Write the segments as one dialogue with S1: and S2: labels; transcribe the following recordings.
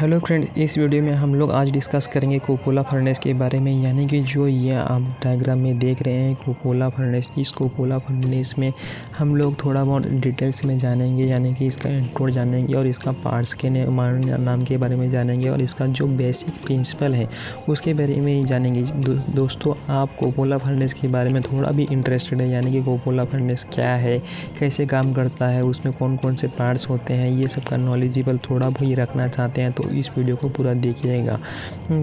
S1: Hello friends, इस video में हम लोग आज डिस्कस करेंगे कोकोला फर्नेस के बारे में। यानी कि जो ये आप डायग्राम में देख रहे हैं कोकोला फर्नेस, इस कोकोला फर्नेस में हम लोग थोड़ा बहुत डिटेल्स में जानेंगे। यानी कि इसका इंट्रो जानेंगे और इसका पार्ट्स के नाम के बारे में जानेंगे और इसका जो बेसिक प्रिंसिपल है उसके बारे में जानेंगे। दोस्तों, आप कोकोला फर्नेस के बारे में थोड़ा भी इंटरेस्टेड है, यानी कि कोकोला फर्नेस क्या है, कैसे काम करता है, उसमें कौन कौन से पार्ट्स होते हैं, ये सब का नॉलेजेबल थोड़ा भी रखना चाहते हैं तो इस वीडियो को पूरा देखिएगा।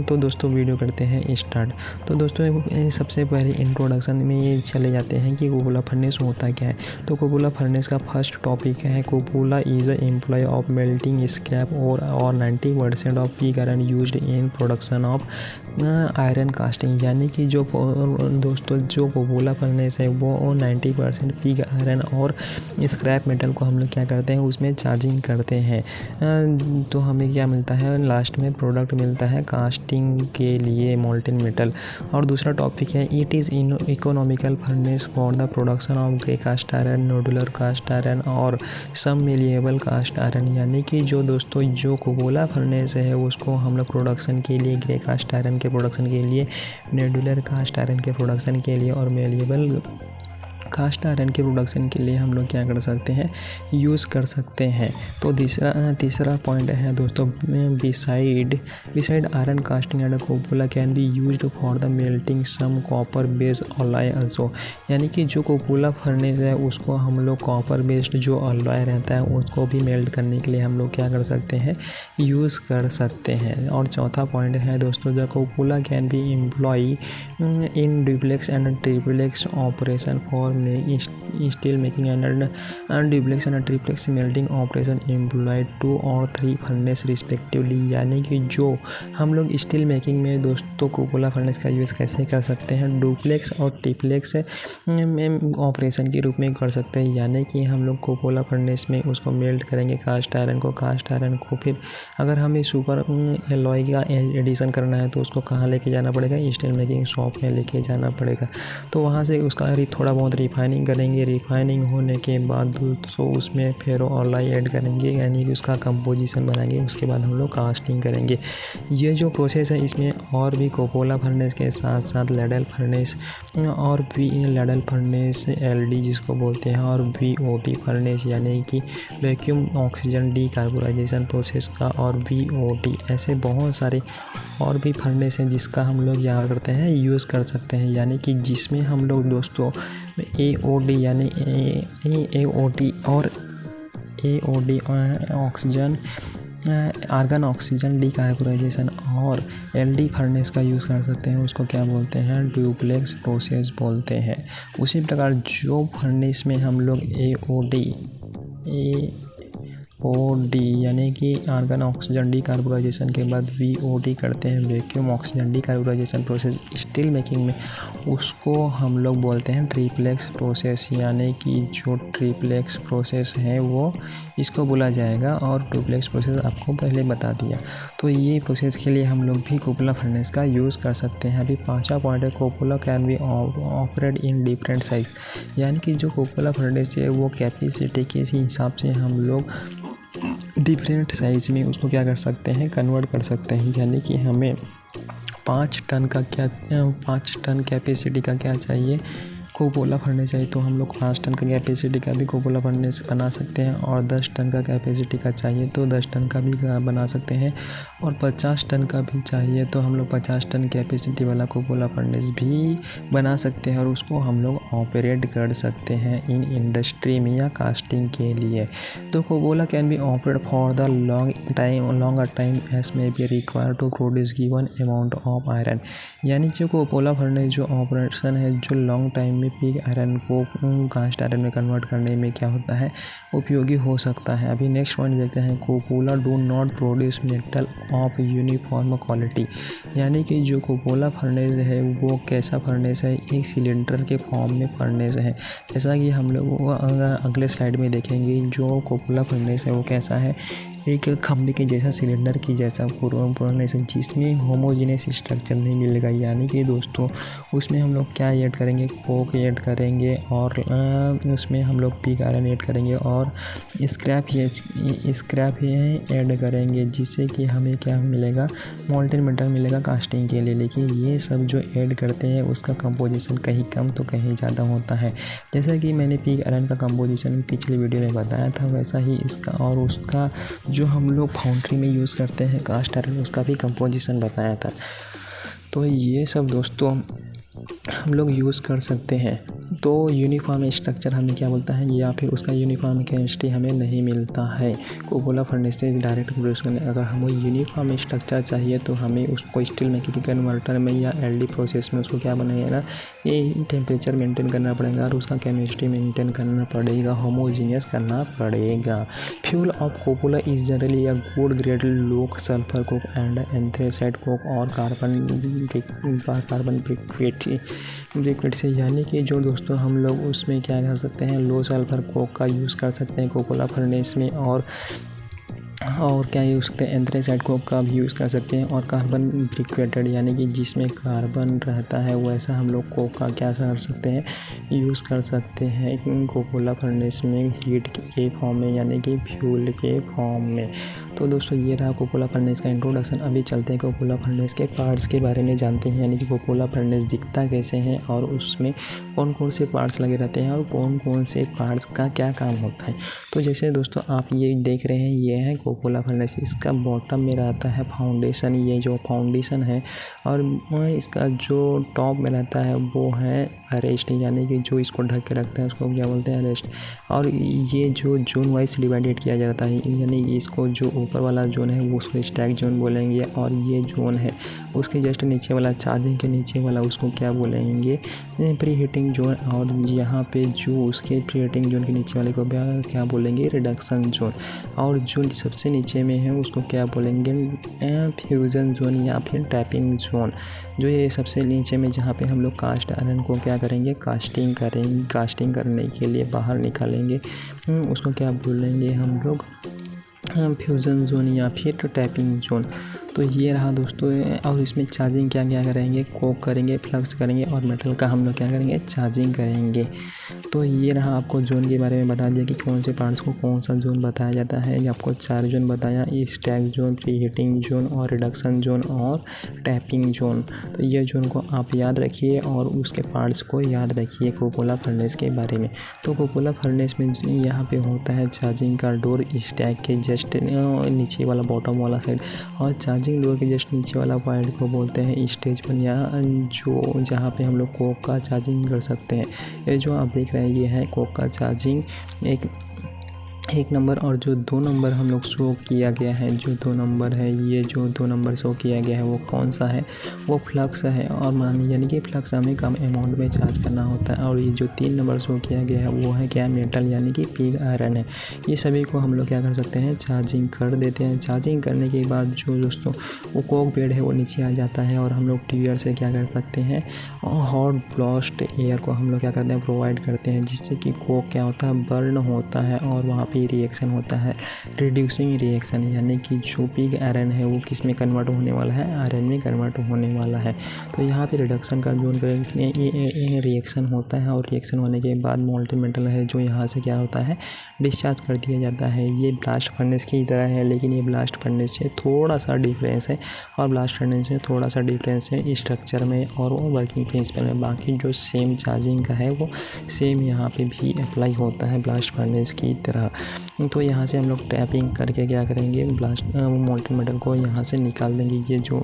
S1: तो दोस्तों, वीडियो करते हैं स्टार्ट। तो दोस्तों, सबसे पहले इंट्रोडक्शन में ये चले जाते हैं कि कोकोला फर्नेस होता क्या है। तो कोकोला फर्नेस का फर्स्ट टॉपिक है cupola is a employ of melting scrap और 90% of pig iron used in production of iron casting. यानी कि जो दोस्तों जो कोकोला फर्नेस है वो 90% पिग आयरन और स्क्रैप मेटल को हम लोग क्या करते हैं, उसमें चार्जिंग करते हैं। तो हमें क्या मिलता है, लास्ट में प्रोडक्ट मिलता है कास्टिंग के लिए मोल्टेन मेटल। और दूसरा टॉपिक है it is economical furnace for the production of grey cast iron, nodular cast iron और सम मेलिएबल कास्ट आयरन। यानी कि जो दोस्तों जो कोकोला फर्नेस है उसको हम लोग प्रोडक्शन के लिए, ग्रे कास्ट आयरन के प्रोडक्शन के लिए, नोडुलर कास्ट आयरन के प्रोडक्शन के लिए और मेलिएबल कास्ट आयरन के प्रोडक्शन के लिए हम लोग क्या कर सकते हैं, यूज़ कर सकते हैं। तो तीसरा पॉइंट है दोस्तों, beside iron casting and cupola can be used for the melting some copper based alloy also. यानी कि जो कोकोला फर्नेस है उसको हम लोग कॉपर बेस्ड जो अलॉय रहता है उसको भी मेल्ट करने के लिए हम लोग क्या कर सकते हैं, यूज़ कर सकते हैं। और चौथा पॉइंट है दोस्तों, the cupola can be employ in duplex and triplex operation for steel making and duplex and triplex melting operation employed 2 और 3 फर्नेस रिस्पेक्टिवली। यानी कि जो हम लोग स्टील मेकिंग में दोस्तों कोकोला फर्नेस का यूज़ कैसे कर सकते हैं, डुप्लेक्स और ट्रिप्लेक्स में ऑपरेशन के रूप में कर सकते हैं। यानी कि हम लोग कोकोला फर्नेस में उसको मेल्ट करेंगे कास्ट आयरन को फिर अगर हमें सुपर एलॉय का एडिशन करना है तो उसको कहाँ लेके जाना पड़ेगा, स्टील मेकिंग शॉप में लेके जाना पड़ेगा। तो वहाँ से उसका थोड़ा बहुत रिफाइनिंग करेंगे। रिफाइनिंग होने के बाद दोस्तों उसमें फेरो अलॉय ऐड करेंगे, यानी कि उसका कंपोजिशन बनाएंगे। उसके बाद हम लोग कास्टिंग करेंगे। ये जो प्रोसेस है इसमें और भी कोकोला फर्नेस के साथ साथ लैडल फर्नेस और लैडल फर्नेस LD जिसको बोलते हैं और VOT फर्नेस यानी कि वैक्यूम ऑक्सीजन डीकार्बोनाइजेशन प्रोसेस का और VOT, ऐसे बहुत सारे और भी फर्नेस हैं जिसका हम लोग यहाँ करते हैं, यूज़ कर सकते हैं। यानी कि जिसमें हम लोग दोस्तों AOD यानी AOD और AOD oxygen argon oxygen decarbonisation और LD फर्नेस का यूज़ कर सकते हैं। उसको क्या बोलते हैं, डुप्लेक्स प्रोसेस बोलते हैं। उसी प्रकार जो फर्नेस में हम लोग AOD यानी कि आर्गन ऑक्सीजन डीकार्बोनाइजेशन के बाद VOT करते हैं, vacuum oxygen decarbonisation process steel making में, उसको हम लोग बोलते हैं ट्रिप्लेक्स प्रोसेस। यानी कि जो ट्रिप्लेक्स प्रोसेस है वो इसको बोला जाएगा और डुप्लेक्स प्रोसेस आपको पहले बता दिया। तो ये प्रोसेस के लिए हम लोग भी कोकोला फर्नेस का यूज़ कर सकते हैं। अभी पांचवा पॉइंट है Coca Cola can be operate in different size. यानी कि जो कोकोला फर्नेस है वो कैपेसिटी के हिसाब से हम लोग डिफरेंट साइज़ में उसको क्या कर सकते हैं, कन्वर्ट कर सकते हैं। यानी कि हमें 5 टन कैपेसिटी का क्या चाहिए, कोकोला फर्नेस चाहिए तो हम लोग 5 टन का कैपेसिटी का भी कोकोला फर्नेस बना सकते हैं। और 10 टन का कैपेसिटी का चाहिए तो 10 टन का भी बना सकते हैं। और 50 टन का भी चाहिए तो हम लोग 50 टन कैपेसिटी वाला कोकोला फर्नेस भी बना सकते हैं और उसको हम लोग ऑपरेट कर सकते हैं इन इंडस्ट्री में या कास्टिंग के लिए। तो cupola can be operate for the longer time as may be require to produce given amount of iron. यानी जो कोकोला फर्नेस जो ऑपरेशन है जो लॉन्ग टाइम में पिग आयरन को कास्ट आयरन में कन्वर्ट करने में क्या होता है, उपयोगी हो सकता है। अभी नेक्स्ट पॉइंट देखते हैं, Coca Cola do not produce metal of uniform quality. यानी कि जो कोकोला फर्नेस है वो कैसा फर्नेस है, एक सिलेंडर के फॉर्म में फर्नेस है। जैसा कि हम लोग अगले स्लाइड में देखेंगे जो कोकोला फर्नेस है वो कैसा है, एक खंभे के जैसा सिलेंडर की जैसा फॉर्मेशन जिसमें होमोजेनियस स्ट्रक्चर नहीं मिलेगा। यानी कि दोस्तों उसमें हम लोग क्या ऐड करेंगे, कोक ऐड करेंगे और उसमें हम लोग पिग आयरन ऐड करेंगे और स्क्रैप ऐड करेंगे, जिससे कि हमें क्या मिलेगा, मोल्टेन मेटल मिलेगा कास्टिंग के लिए। लेकिन ये सब जो ऐड करते हैं उसका कंपोजिशन कहीं कम तो कहीं ज़्यादा होता है। जैसा कि मैंने पिग आयरन का कंपोजिशन पिछले वीडियो में बताया था, वैसा ही इसका और उसका जो हम लोग फाउंड्री में यूज़ करते हैं कास्ट आयरन, उसका भी कंपोजिशन बताया था। तो ये सब दोस्तों हम लोग यूज़ कर सकते हैं। तो यूनिफॉर्म स्ट्रक्चर हमें क्या बोलता है, या फिर उसका यूनिफॉर्म केमिस्ट्री हमें नहीं मिलता है कोकोला फर्नेस से डायरेक्ट प्रोड्यूस करने। अगर हमें यूनिफॉर्म स्ट्रक्चर चाहिए तो हमें उसको स्टील मैकेनिकल कन्वर्टर में या एलडी प्रोसेस में उसको क्या बनाएगा, ये टेम्परेचर मेंटेन करना पड़ेगा और उसका केमिस्ट्री मेंटेन करना पड़ेगा, होमोजीनियस करना पड़ेगा। Fuel of cupola is generally a good grade low sulphur coke and anthracite coke और कार्बन ब्रिक्वेट से। यानी कि जो दोस्तों हम लोग उसमें क्या कर सकते हैं, लो सल्फर कोक का यूज़ कर सकते हैं कोकोला फर्नेस में, और क्या यूज़ करते हैं, एंथ्रेसाइड कोक का भी यूज़ कर सकते हैं, और कार्बन ब्रिक्वेटेड यानी कि जिसमें कार्बन रहता है वैसा हम लोग कोक का क्या कर सकते हैं, यूज़ कर सकते हैं कोकोला फर्नेस में हीट के फॉर्म में, यानी कि फ्यूल के फॉर्म में। तो दोस्तों ये रहा कोकोला फर्नेस का इंट्रोडक्शन। अभी चलते हैं कोकोला फर्नेस के पार्ट्स के बारे में जानते हैं, यानी कि कोकोला फर्नेस दिखता कैसे हैं और उसमें कौन कौन से पार्ट्स लगे रहते हैं और कौन कौन से पार्ट्स का क्या काम होता है। तो जैसे दोस्तों आप ये देख रहे हैं, ये है कोकोला फर्नेस। इसका बॉटम में रहता है फाउंडेशन, ये जो फाउंडेशन है, और इसका जो टॉप में रहता है वो है अरेस्ट, यानी कि जो इसको ढक के रखता है उसको क्या बोलते हैं, अरेस्ट। और ये जो जोन वाइज डिवाइडेड किया जाता है, यानी इसको जो ऊपर वाला जोन है वो उसको स्टैक जोन बोलेंगे, और ये जोन है उसके जस्ट नीचे वाला, चार्जिंग के नीचे वाला, उसको क्या बोलेंगे, प्री हीटिंग जोन। और यहाँ पे जो उसके प्री हीटिंग जोन के नीचे वाले को क्या बोलेंगे, रिडक्शन जोन। और जो सबसे नीचे में है उसको क्या बोलेंगे, फ्यूज़न जोन या फिर टैपिंग जोन। जो ये सबसे नीचे में जहाँ पे हम लोग कास्ट आयरन को क्या करेंगे, कास्टिंग करने के लिए बाहर निकालेंगे, उसको क्या बोलेंगे हम लोग, फ्यूज़न जोन या फिर टैपिंग जोन। तो ये रहा दोस्तों। और इसमें चार्जिंग क्या करेंगे, कोक करेंगे, फ्लक्स करेंगे, और मेटल का हम लोग क्या करेंगे, चार्जिंग करेंगे। तो ये रहा आपको जोन के बारे में बता दिया कि कौन से पार्ट्स को कौन सा जोन बताया जाता है। ये आपको 4 जोन बताया, stack zone, pre heating zone और रिडक्शन जोन और टैपिंग जोन। तो ये जोन को आप याद रखिए और उसके पार्ट्स को याद रखिए कोकोला फर्नेस के बारे में। तो कोकोला फर्नेस में यहाँ पे होता है चार्जिंग का डोर स्टैक के जस्ट नीचे वाला बॉटम वाला साइड, और चार्जिंग डोर के जस्ट नीचे वाला पॉइंट को बोलते हैं स्टेज पर, या जो जहाँ पे हम लोग कोक का चार्जिंग कर सकते हैं। ये जो आप देख रहे हैं ये है कोक का चार्जिंग एक नंबर। और जो 2 नंबर हम लोग शो किया गया है, जो 2 नंबर है, ये जो 2 नंबर शो किया गया है वो कौन सा है, वो फ्लक्स है। और यानी कि फ्लक्स हमें कम अमाउंट में चार्ज करना होता है। और ये जो 3 नंबर शो किया गया है वो है क्या, मेटल, यानी कि पिग आयरन है। ये सभी को हम लोग क्या कर सकते हैं, चार्जिंग कर देते हैं। चार्जिंग करने के बाद जो दोस्तों वो कोक बेड है वो नीचे आ जाता है, और हम लोग टीयर से क्या कर सकते हैं, हॉट ब्लास्ट एयर को हम लोग क्या करते हैं, प्रोवाइड करते हैं, जिससे कि कोक क्या होता है, बर्न होता है और वहाँ पे रिएक्शन होता है, रिड्यूसिंग रिएक्शन। यानी कि जो पिग आयरन है वो किस में कन्वर्ट होने वाला है, आयरन में कन्वर्ट होने वाला है। तो यहाँ पे रिडक्शन का जोन ये रिएक्शन होता है, और रिएक्शन होने के बाद मोल्टेन मेटल है जो यहाँ से क्या होता है, डिस्चार्ज कर दिया जाता है। ये ब्लास्ट फर्नेस की तरह है, लेकिन ये ब्लास्ट फर्नेस से थोड़ा सा डिफरेंस है, और ब्लास्ट फर्नेस से थोड़ा सा डिफरेंस है स्ट्रक्चर में और वो वर्किंग प्रिंसिपल में। बाकी जो सेम चार्जिंग का है वो सेम यहाँ पे भी अप्लाई होता है ब्लास्ट फर्नेस की तरह। तो यहाँ से हम लोग टैपिंग करके क्या करेंगे, मोल्टेन मेटल को यहाँ से निकाल देंगे। ये जो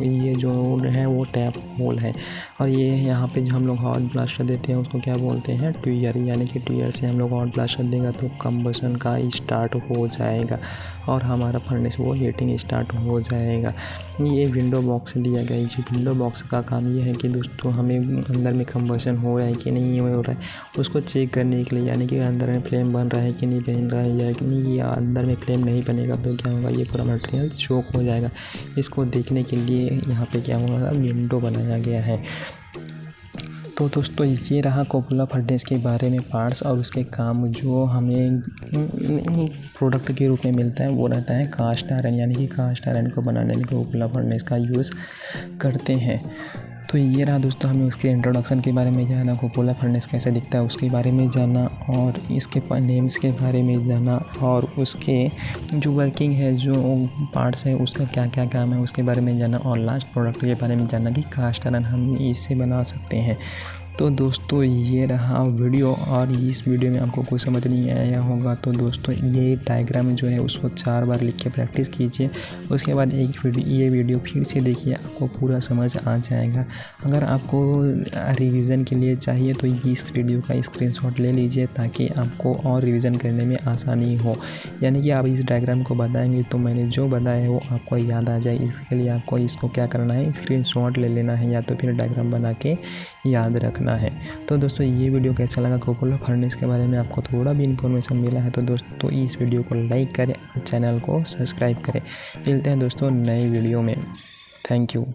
S1: है वो टैप होल है, और ये यहाँ पे जो हम लोग हॉट ब्लास्टर देते हैं उसको क्या बोलते हैं, ट्यूयर। यानी कि ट्यूयर से हम लोग हॉट ब्लास्टर देगा तो कंबशन का स्टार्ट हो जाएगा और हमारा फर्नेस वो हीटिंग स्टार्ट हो जाएगा। ये विंडो बॉक्स दिया गया है। विंडो बॉक्स का काम ये है कि दोस्तों हमें अंदर में कंबशन हो रहा है कि नहीं हो रहा है उसको चेक करने के लिए, यानी कि अंदर में फ्लेम बन रहा है कि नहीं बन रहा है, या कि नहीं, या अंदर में फ्लेम नहीं बनेगा तो क्या होगा, ये पूरा मटेरियल चोक हो जाएगा। इसको देखने के लिए यहाँ पे क्या होगा, विंडो बनाया गया है। तो दोस्तों ये रहा कोकोला फर्नेस के बारे में पार्ट्स और उसके काम। जो हमें प्रोडक्ट के रूप में मिलता है वो रहता है कास्ट आयरन, यानी कि कास्ट आयरन को बनाने में कोकोला फर्नेस का यूज़ करते हैं। तो ये रहा दोस्तों, हमें उसके इंट्रोडक्शन के बारे में जाना, कोकोला फर्नेस कैसे दिखता है उसके बारे में जाना, और इसके नेम्स के बारे में जाना, और उसके जो वर्किंग है, जो पार्ट्स है, उसका क्या क्या काम है उसके बारे में जाना, और लास्ट प्रोडक्ट के बारे में जाना कि कास्ट आयरन हम इससे बना सकते हैं। तो दोस्तों ये रहा वीडियो, और इस वीडियो में आपको कुछ समझ नहीं आया होगा तो दोस्तों ये डायग्राम जो है उसको 4 बार लिख के प्रैक्टिस कीजिए। उसके बाद ये वीडियो फिर से देखिए, आपको पूरा समझ आ जाएगा। अगर आपको रिवीजन के लिए चाहिए तो इस वीडियो का स्क्रीनशॉट ले लीजिए ताकि आपको और रिवीजन करने में आसानी हो। यानी कि आप इस डायग्राम को बताएंगे तो मैंने जो बताया है वो आपको याद आ जाए। इसके लिए आपको इसको क्या करना है, स्क्रीनशॉट ले लेना है या तो फिर डायग्राम बना के याद रखना है। तो दोस्तों ये वीडियो कैसा लगा, कोकोला फर्नेस के बारे में आपको थोड़ा भी इन्फॉर्मेशन मिला है तो दोस्तों इस वीडियो को लाइक करें, चैनल को सब्सक्राइब करें। मिलते हैं दोस्तों नए वीडियो में। Thank you.